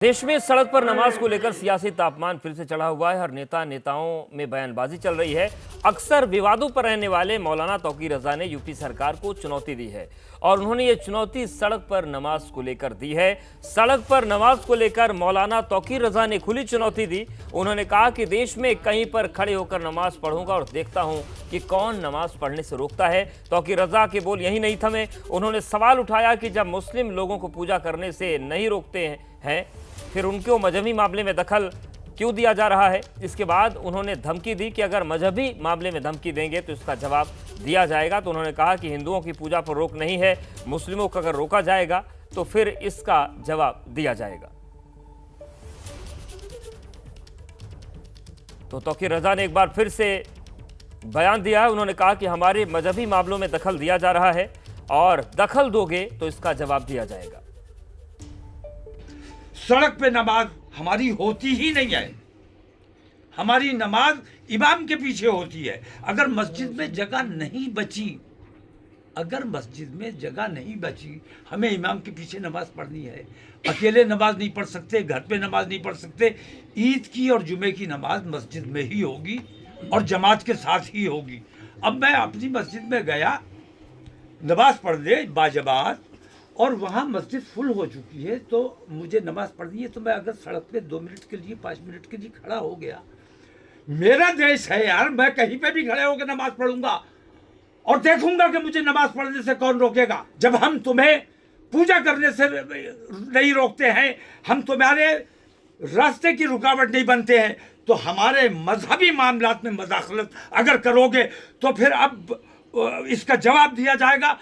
देश में सड़क पर नमाज को लेकर सियासी तापमान फिर से चढ़ा हुआ है। हर नेताओं में बयानबाजी चल रही है। अक्सर विवादों पर रहने वाले मौलाना तौकीर रजा ने यूपी सरकार को चुनौती दी है और उन्होंने ये चुनौती सड़क पर नमाज को लेकर दी है। सड़क पर नमाज को लेकर मौलाना तौकीर रजा ने खुली चुनौती दी। उन्होंने कहा कि देश में कहीं पर खड़े होकर नमाज पढ़ूंगा और देखता हूं कि कौन नमाज पढ़ने से रोकता है। तौकीर रजा के बोल यही नहीं थमे। उन्होंने सवाल उठाया कि जब मुस्लिम लोगों को पूजा करने से नहीं रोकते हैं फिर उनको मजहबी मामले में दखल क्यों दिया जा रहा है। इसके बाद उन्होंने धमकी दी कि अगर मजहबी मामले में धमकी देंगे तो इसका जवाब दिया जाएगा। तो उन्होंने कहा कि हिंदुओं की पूजा पर रोक नहीं है, मुस्लिमों को अगर रोका जाएगा तो फिर इसका जवाब दिया जाएगा। तो तौकीर रजा ने एक बार फिर से बयान दिया है। उन्होंने कहा कि हमारे मजहबी मामलों में दखल दिया जा रहा है और दखल दोगे तो इसका जवाब दिया जाएगा। सड़क पे नमाज हमारी होती ही नहीं है। हमारी नमाज इमाम के पीछे होती है। अगर मस्जिद में जगह नहीं बची, हमें इमाम के पीछे नमाज पढ़नी है। अकेले नमाज नहीं पढ़ सकते, घर पे नमाज नहीं पढ़ सकते। ईद की और जुमे की नमाज मस्जिद में ही होगी और जमात के साथ ही होगी। अब मैं अपनी मस्जिद में गया नमाज पढ़ने बाजमात और वहाँ मस्जिद फुल हो चुकी है, तो मुझे नमाज पढ़नी है। तो मैं अगर सड़क पे 2 मिनट के लिए 5 मिनट के लिए खड़ा हो गया, मेरा देश है यार, मैं कहीं पे भी खड़े होकर नमाज पढ़ूंगा और देखूंगा कि मुझे नमाज पढ़ने से कौन रोकेगा। जब हम तुम्हें पूजा करने से नहीं रोकते हैं, हम तुम्हारे रास्ते की रुकावट नहीं बनते हैं, तो हमारे मजहबी मामलात में मदाखलत अगर करोगे तो फिर अब इसका जवाब दिया जाएगा।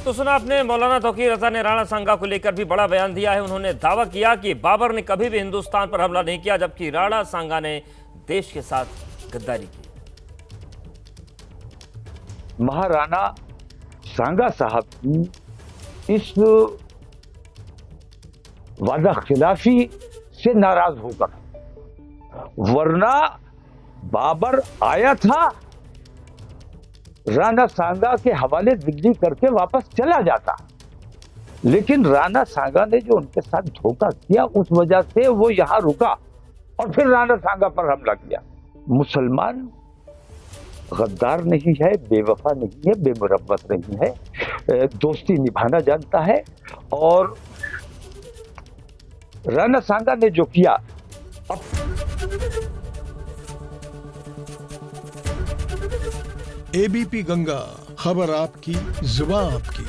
तो सुना आपने, मौलाना तौकीर रजा ने राणा सांगा को लेकर भी बड़ा बयान दिया है। उन्होंने दावा किया कि बाबर ने कभी भी हिंदुस्तान पर हमला नहीं किया, जबकि राणा सांगा ने देश के साथ गद्दारी की। महाराणा सांगा साहब की इस वादा खिलाफी से नाराज होकर, वरना बाबर आया था, राणा सांगा के हवाले दिल्ली करके वापस चला जाता, लेकिन राणा सांगा ने जो उनके साथ धोखा किया उस वजह से वो यहां रुका और फिर राणा सांगा पर हमला किया। मुसलमान गद्दार नहीं है, बेवफा नहीं है, बेमुरव्वत नहीं है, दोस्ती निभाना जानता है। और राणा सांगा ने जो किया, एबीपी गंगा, खबर आपकी, जुबान आपकी।